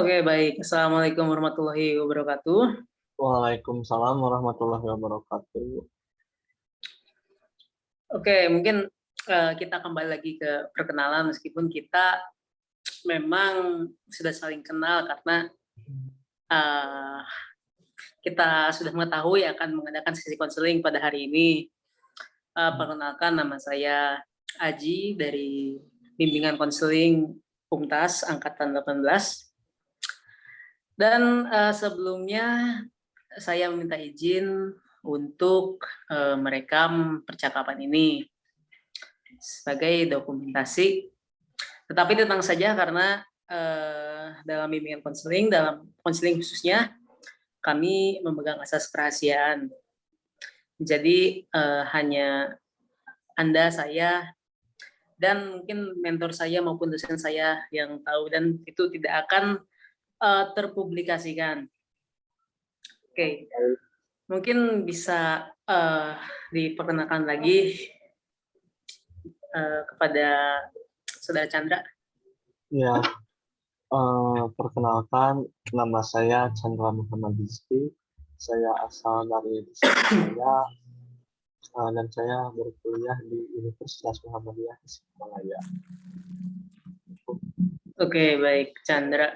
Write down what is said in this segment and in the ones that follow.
Oke, baik. Assalamualaikum warahmatullahi wabarakatuh. Waalaikumsalam warahmatullahi wabarakatuh. Oke, mungkin kita kembali lagi ke perkenalan meskipun kita memang sudah saling kenal karena uh, kita sudah mengetahui akan mengadakan sesi konseling pada hari ini. Perkenalkan, nama saya Aji dari Bimbingan Konseling PUMTAS Angkatan 18. Dan sebelumnya saya meminta izin untuk merekam percakapan ini sebagai dokumentasi. Tetapi tenang saja karena dalam bimbingan konseling, dalam konseling khususnya, kami memegang asas kerahasiaan. Jadi hanya Anda, saya, dan mungkin mentor saya maupun dosen saya yang tahu, dan itu tidak akan terpublikasikan. Oke. Mungkin bisa diperkenalkan lagi kepada Saudara Chandra. Ya, perkenalkan nama saya Chandra Muhammad Rizky. Saya asal dari Surabaya dan saya berkuliah di Universitas Muhammadiyah Tasikmalaya. Oke, baik Chandra.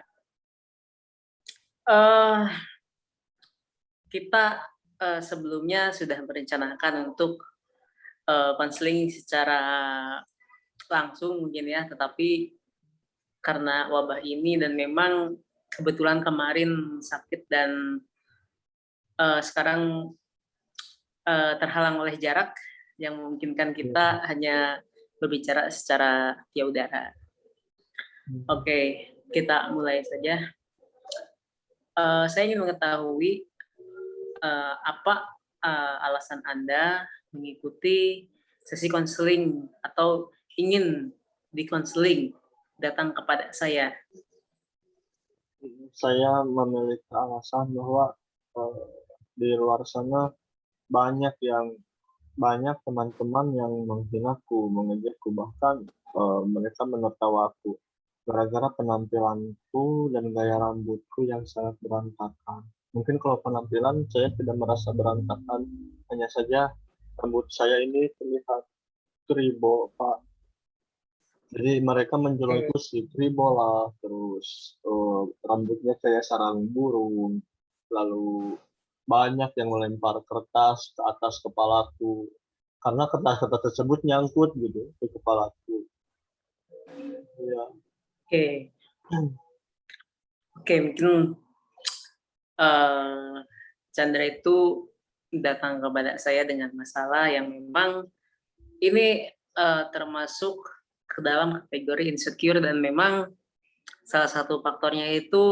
Kita sebelumnya sudah merencanakan untuk konseling secara langsung mungkin ya, tetapi karena wabah ini dan memang kebetulan kemarin sakit dan sekarang terhalang oleh jarak yang memungkinkan kita hanya berbicara secara via udara. Oke, kita mulai saja. Saya ingin mengetahui apa alasan Anda mengikuti sesi konseling atau ingin dikonseling datang kepada saya. Saya memiliki alasan bahwa di luar sana banyak teman-teman yang menghinaku, mengejekku, bahkan mereka menertawaku gara-gara penampilanku dan gaya rambutku yang sangat berantakan. Mungkin kalau penampilan saya tidak merasa berantakan, hanya saja rambut saya ini terlihat kribo, Pak. Jadi mereka menjulukiku si kribo lah, terus rambutnya kayak sarang burung, lalu banyak yang melempar kertas ke atas kepalaku karena kertas-kertas tersebut nyangkut gitu ke kepalaku. Ya. Oke, mungkin Chandra itu datang kepada saya dengan masalah yang memang ini termasuk ke dalam kategori insecure, dan memang salah satu faktornya itu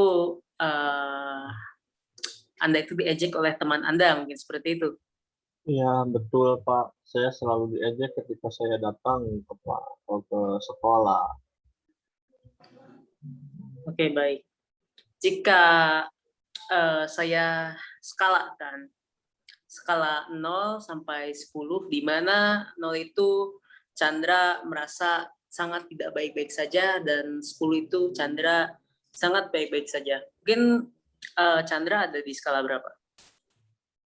Anda itu diejek oleh teman Anda, mungkin seperti itu. Iya, betul Pak. Saya selalu diejek ketika saya datang ke sekolah. Oke, baik. Jika saya skalakan, skala 0 sampai 10, di mana 0 itu Chandra merasa sangat tidak baik-baik saja, dan 10 itu Chandra sangat baik-baik saja. Mungkin Chandra ada di skala berapa?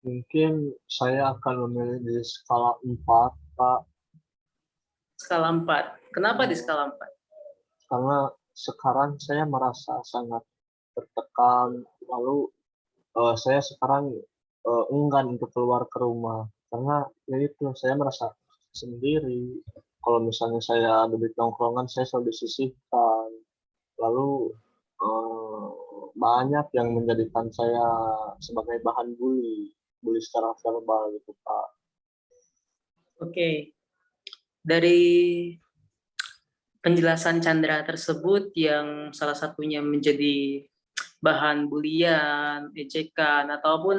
Mungkin saya akan memilih di skala 4, Pak. Skala 4. Kenapa di skala 4? Karena sekarang saya merasa sangat tertekan, lalu saya sekarang enggan untuk keluar ke rumah karena ya itu saya merasa sendiri. Kalau misalnya saya ada di tongkrongan saya selalu disisihkan, lalu banyak yang menjadikan saya sebagai bahan bully secara verbal gitu Pak. Oke. Dari penjelasan Chandra tersebut yang salah satunya menjadi bahan bulian, ejekan, ataupun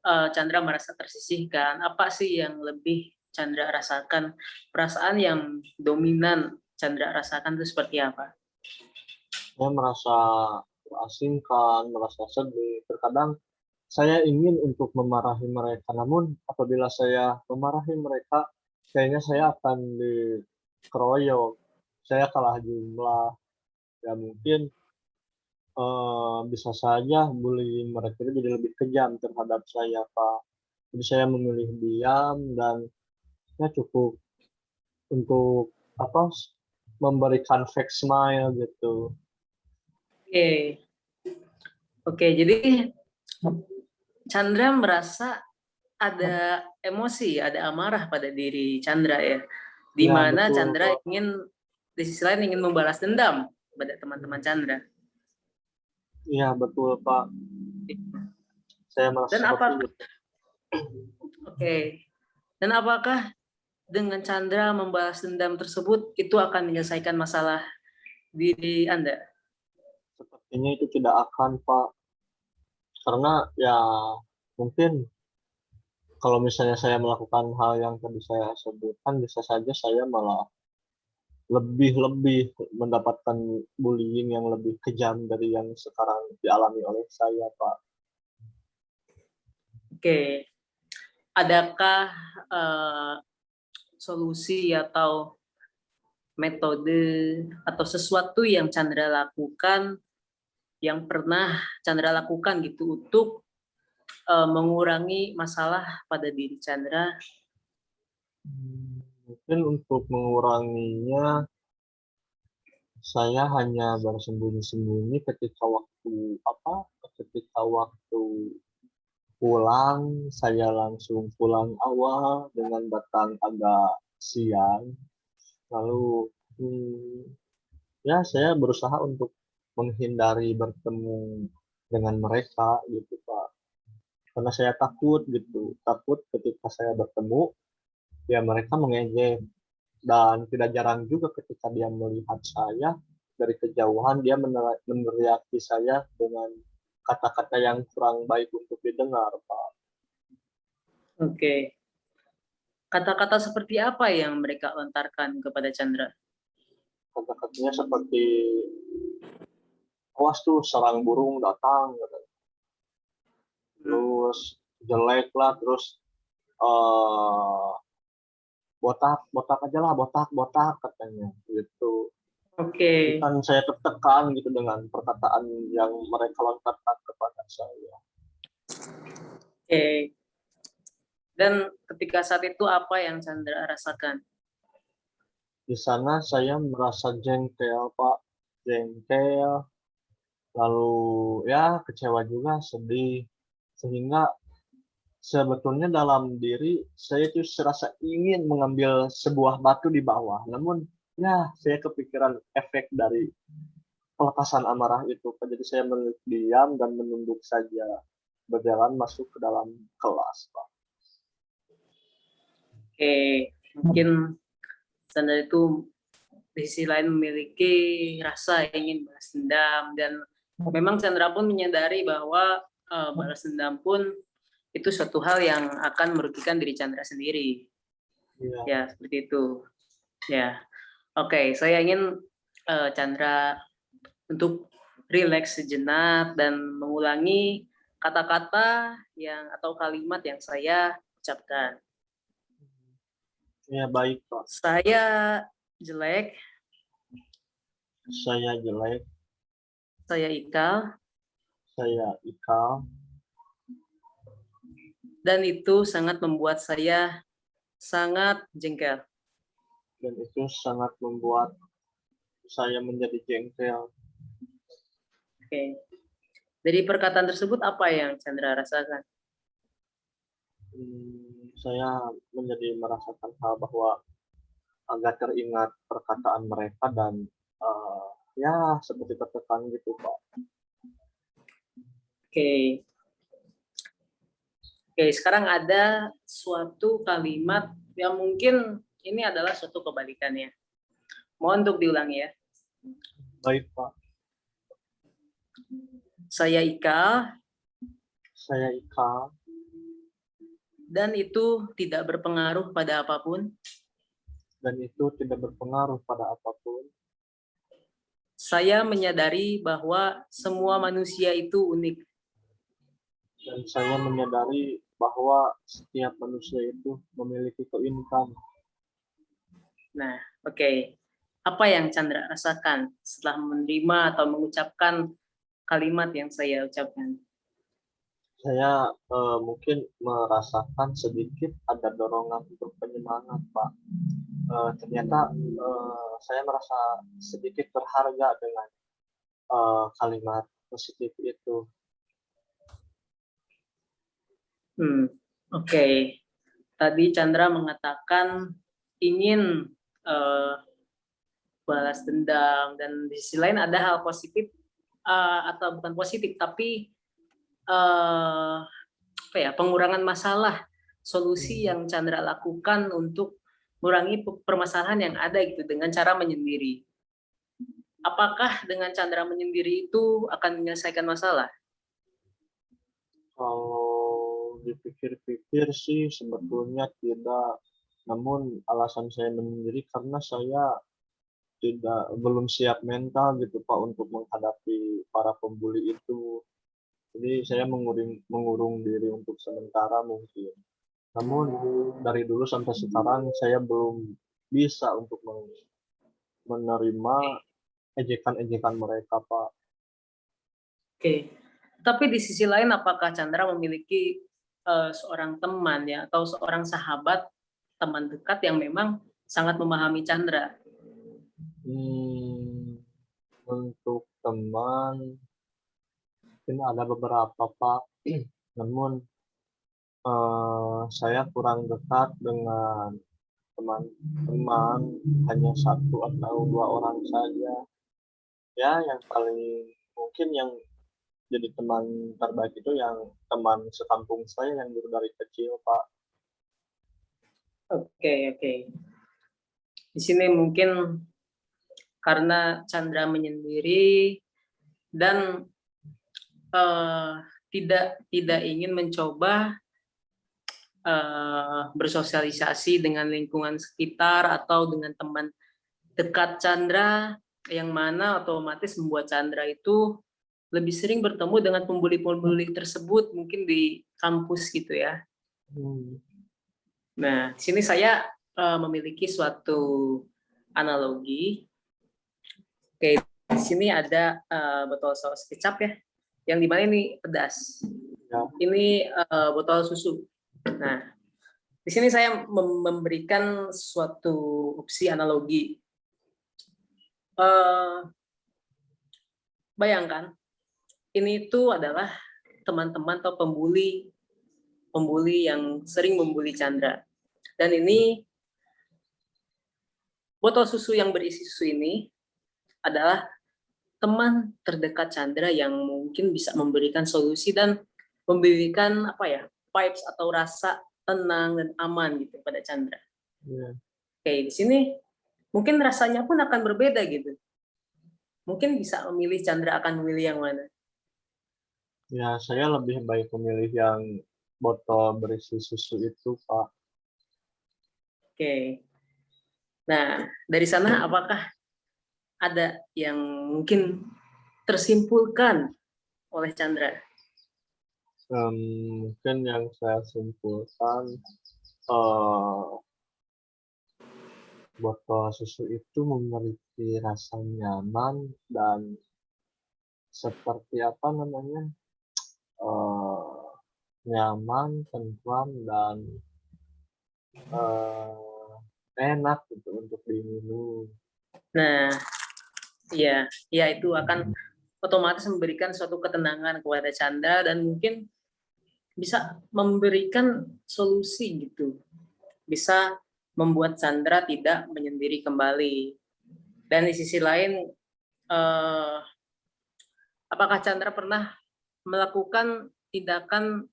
Chandra merasa tersisihkan, apa sih yang lebih Chandra rasakan? Perasaan yang dominan Chandra rasakan itu seperti apa? Saya merasa terasingkan, merasa sedih. Terkadang saya ingin untuk memarahi mereka, namun apabila saya memarahi mereka, kayaknya saya akan dikeroyok. Saya kalah jumlah, ya mungkin bisa saja bullying mereka itu jadi lebih kejam terhadap saya, Pak. Jadi saya memilih diam dan ya cukup untuk apa memberikan fake smile gitu. Oke, oke. Jadi Chandra merasa ada emosi, ada amarah pada diri Chandra ya, di Ya mana betul, Chandra Pak. ingin di sisi lain ingin membalas dendam pada teman-teman Chandra. Iya betul, Pak. Saya merasa Dan seperti apa? itu. Oke. Dan apakah dengan Chandra membalas dendam tersebut itu akan menyelesaikan masalah diri Anda? Sepertinya itu tidak akan, Pak. Karena ya mungkin kalau misalnya saya melakukan hal yang tadi saya sebutkan, bisa saja saya malah lebih-lebih mendapatkan bullying yang lebih kejam dari yang sekarang dialami oleh saya, Pak. Oke. Adakah uh, solusi atau metode atau sesuatu yang Chandra lakukan, yang pernah Chandra lakukan gitu untuk mengurangi masalah pada diri Chandra? Mungkin untuk menguranginya, saya hanya bersembunyi-sembunyi ketika waktu pulang, saya langsung pulang awal dengan datang agak siang. Lalu ya saya berusaha untuk menghindari bertemu dengan mereka gitu, Pak. Karena saya takut gitu, takut ketika saya bertemu ya mereka mengejek, dan tidak jarang juga ketika dia melihat saya dari kejauhan dia meneriaki saya dengan kata-kata yang kurang baik untuk didengar, Pak. Oke. Kata-kata seperti apa yang mereka lontarkan kepada Chandra? Kata-katanya seperti awas tuh sarang burung datang, terus jelek lah, terus eh botak botak aja lah, botak botak katanya gitu. Oke, Bukan saya tertekan gitu dengan perkataan yang mereka lontarkan kepada saya. oke. Dan ketika saat itu apa yang Chandra rasakan? Di sana saya merasa jengkel, Pak, jengkel, lalu ya kecewa juga, sedih, sehingga sebetulnya dalam diri saya itu serasa ingin mengambil sebuah batu di bawah, namun ya saya kepikiran efek dari pelepasan amarah itu, Pak. Jadi saya diam dan menunduk saja, berjalan masuk ke dalam kelas, Pak. Oke, mungkin Chandra itu di sisi lain memiliki rasa ingin balas dendam, dan memang Chandra pun menyadari bahwa balas dendam pun itu suatu hal yang akan merugikan diri Chandra sendiri. Ya, Ya, seperti itu. Ya. Oke, saya ingin Chandra untuk rileks sejenak dan mengulangi kata-kata yang atau kalimat yang saya ucapkan. ya baik, Pak. Saya jelek, Saya jelek, saya ikal, saya ikal, dan itu sangat membuat saya sangat jengkel. dan itu sangat membuat saya menjadi jengkel. Oke. Dari perkataan tersebut apa yang Chandra rasakan? Saya menjadi merasakan hal bahwa agak teringat perkataan mereka dan uh, ya seperti tertekan gitu, Pak. Oke. Oke, sekarang ada suatu kalimat yang mungkin ini adalah suatu kebalikannya. Mohon untuk diulangi ya. Baik, Pak. Saya ikal, Saya ikal, dan itu tidak berpengaruh pada apapun. dan itu tidak berpengaruh pada apapun. Saya menyadari bahwa semua manusia itu unik. Dan saya menyadari bahwa setiap manusia itu memiliki keunikan. Nah, oke. Apa yang Chandra rasakan setelah menerima atau mengucapkan kalimat yang saya ucapkan. Saya mungkin merasakan sedikit ada dorongan untuk penyemangat, Pak. Ternyata saya merasa sedikit berharga dengan kalimat positif itu. Oke. Tadi Chandra mengatakan ingin balas dendam, dan di sisi lain ada hal positif atau bukan positif tapi pengurangan masalah, solusi yang Chandra lakukan untuk mengurangi permasalahan yang ada gitu dengan cara menyendiri. Apakah dengan Chandra menyendiri itu akan menyelesaikan masalah? Kalau dipikir-pikir sih sebetulnya tidak. Namun alasan saya menyendiri karena saya belum siap mental gitu Pak untuk menghadapi para pembuli itu. Jadi saya mengurung diri untuk sementara mungkin. Namun dari dulu sampai sekarang saya belum bisa untuk menerima ejekan-ejekan mereka, Pak. Oke. Tapi di sisi lain, apakah Chandra memiliki seorang teman ya atau seorang sahabat, teman dekat yang memang sangat memahami Chandra? Untuk teman mungkin ada beberapa, Pak. Namun saya kurang dekat dengan teman-teman, hanya satu atau dua orang saja. Ya, yang paling mungkin yang jadi teman terbaik itu yang teman sekampung saya yang dulu dari kecil, Pak. Oke. Di sini mungkin karena Chandra menyendiri dan tidak ingin mencoba bersosialisasi dengan lingkungan sekitar atau dengan teman dekat Chandra, yang mana otomatis membuat Chandra itu lebih sering bertemu dengan pembuli-pembuli tersebut mungkin di kampus gitu ya. Nah, di sini saya memiliki suatu analogi. Oke, di sini ada botol saus kecap ya, yang dimana ini pedas. Ya. Ini botol susu. Nah, di sini saya memberikan suatu opsi analogi. Bayangkan, ini itu adalah teman-teman atau pembuli yang sering membuli Chandra. Dan ini botol susu yang berisi susu ini adalah teman terdekat Chandra yang mungkin bisa memberikan solusi dan memberikan vibes atau rasa tenang dan aman gitu pada Chandra. Oke, di sini mungkin rasanya pun akan berbeda gitu. Mungkin bisa memilih Chandra akan memilih yang mana? Ya, saya lebih baik memilih yang botol berisi susu itu, Pak. Oke. Nah, dari sana apakah ada yang mungkin tersimpulkan oleh Chandra? Mungkin yang saya simpulkan, botol susu itu memiliki rasa nyaman dan seperti nyaman, tentram, dan enak gitu untuk diminum. Nah, ya itu akan otomatis memberikan suatu ketenangan kepada Chandra dan mungkin bisa memberikan solusi gitu. Bisa membuat Chandra tidak menyendiri kembali. Dan di sisi lain, apakah Chandra pernah melakukan tindakan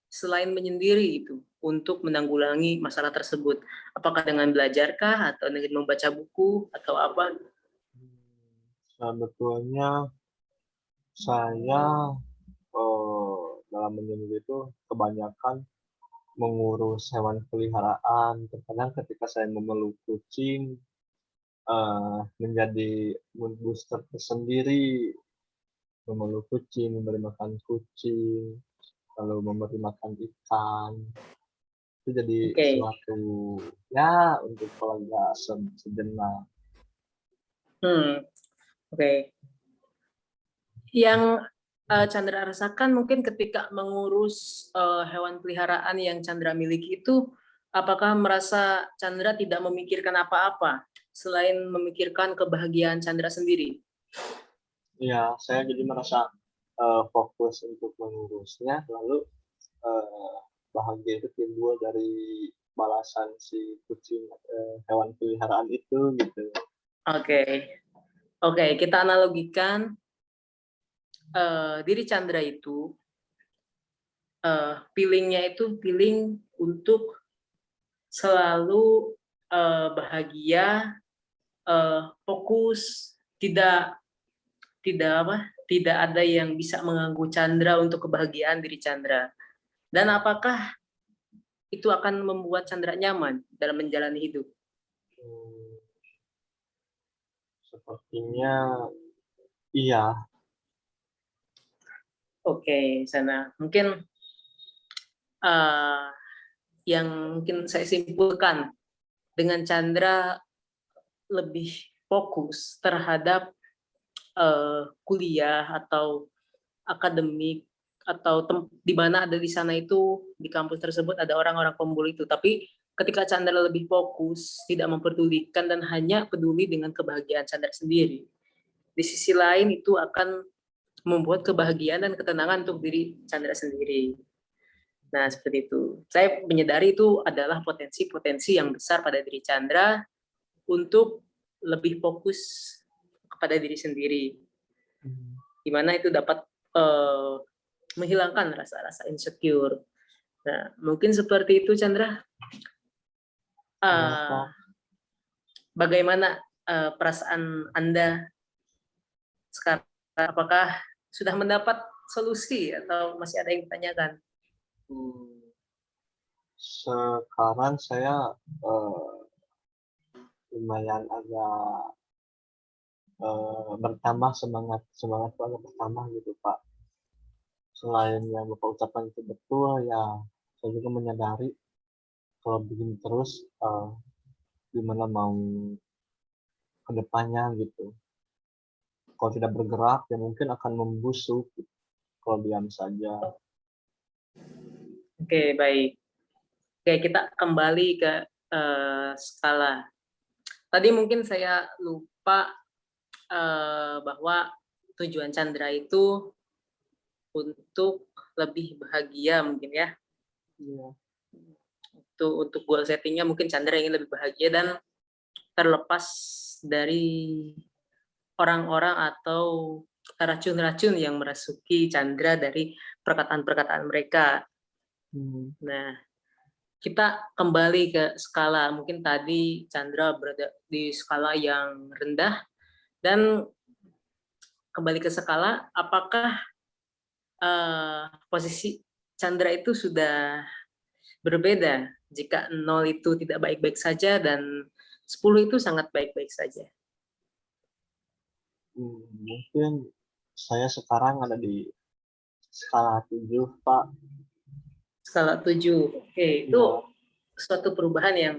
selain menyendiri itu untuk menanggulangi masalah tersebut? Apakah dengan belajarkah atau dengan membaca buku atau apa? Sebetulnya saya dalam menyendiri itu kebanyakan mengurus hewan peliharaan. Terkadang ketika saya memeluk kucing, menjadi mood booster tersendiri. Memeluk kucing, memberi makan kucing, lalu memberi makan ikan. Itu jadi suatu ya untuk keluarga sejenak. Oke. Yang Chandra rasakan mungkin ketika mengurus hewan peliharaan yang Chandra miliki itu, apakah merasa Chandra tidak memikirkan apa-apa selain memikirkan kebahagiaan Chandra sendiri? Ya, saya jadi merasa fokus untuk mengurusnya, lalu eh, bahagia itu timbul dari balasan si kucing hewan peliharaan itu gitu. Oke, oke, kita analogikan diri Chandra itu feelingnya itu feeling untuk selalu bahagia, fokus, tidak tidak apa, tidak ada yang bisa mengganggu Chandra untuk kebahagiaan diri Chandra. Dan apakah itu akan membuat Chandra nyaman dalam menjalani hidup? Hmm, sepertinya iya. Oke, sana mungkin uh, yang mungkin saya simpulkan dengan Chandra lebih fokus terhadap kuliah atau akademik atau di mana ada di sana itu di kampus tersebut ada orang-orang pembuli itu, tapi ketika Chandra lebih fokus tidak memperdulikan dan hanya peduli dengan kebahagiaan Chandra sendiri, di sisi lain itu akan membuat kebahagiaan dan ketenangan untuk diri Chandra sendiri. Nah, seperti itu. Saya menyadari itu adalah potensi-potensi yang besar pada diri Chandra untuk lebih fokus kepada diri sendiri, Hmm, di mana itu dapat uh, menghilangkan rasa-rasa insecure. Nah, mungkin seperti itu, Chandra. iya Uh, Pak. Bagaimana perasaan Anda sekarang? Apakah sudah mendapat solusi atau masih ada yang ditanyakan? Hmm, sekarang saya lumayan agak bertambah semangat semangat agak bertambah gitu Pak. Selain yang Bapak ucapkan itu betul, ya saya juga menyadari kalau begini terus gimana mau ke depannya gitu. Kalau tidak bergerak ya mungkin akan membusuk gitu, kalau diam saja. Oke, baik. Oke, kita kembali ke skala. Tadi mungkin saya lupa bahwa tujuan Chandra itu untuk lebih bahagia mungkin ya. Iya. Untuk goal settingnya mungkin Chandra ingin lebih bahagia dan terlepas dari orang-orang atau racun-racun yang merasuki Chandra dari perkataan-perkataan mereka. Hmm. Nah, kita kembali ke skala. Mungkin tadi Chandra berada di skala yang rendah dan kembali ke skala, apakah posisi Chandra itu sudah berbeda jika 0 itu tidak baik-baik saja dan 10 itu sangat baik-baik saja. Mungkin saya sekarang ada di skala 7 Pak. Skala 7. Oke, itu Ya, suatu perubahan yang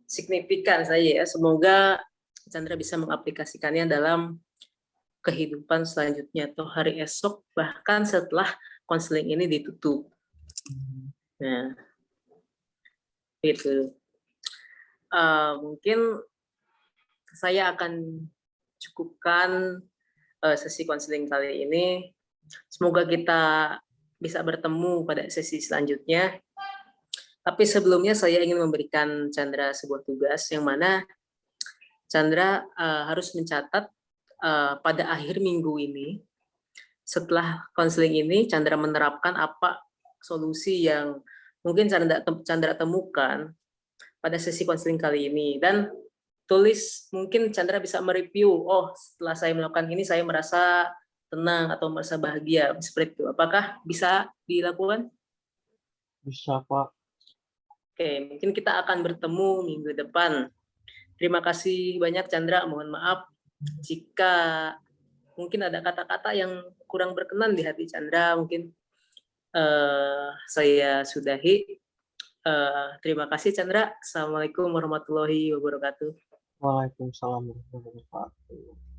signifikan saya ya. Semoga Chandra bisa mengaplikasikannya dalam kehidupan selanjutnya atau hari esok bahkan setelah konseling ini ditutup. Nah, itu. Mungkin saya akan cukupkan sesi konseling kali ini. Semoga kita bisa bertemu pada sesi selanjutnya. Tapi sebelumnya saya ingin memberikan Chandra sebuah tugas yang mana Chandra harus mencatat pada akhir minggu ini, setelah konseling ini Chandra menerapkan apa solusi yang mungkin Chandra temukan pada sesi konseling kali ini, dan tulis, mungkin Chandra bisa mereview, oh setelah saya melakukan ini saya merasa tenang atau merasa bahagia, seperti itu. Apakah bisa dilakukan? bisa Pak. Oke, mungkin kita akan bertemu minggu depan. Terima kasih banyak Chandra, mohon maaf jika mungkin ada kata-kata yang kurang berkenan di hati Chandra, mungkin saya sudahi. Terima kasih Chandra. Assalamualaikum warahmatullahi wabarakatuh. Waalaikumsalam warahmatullahi wabarakatuh.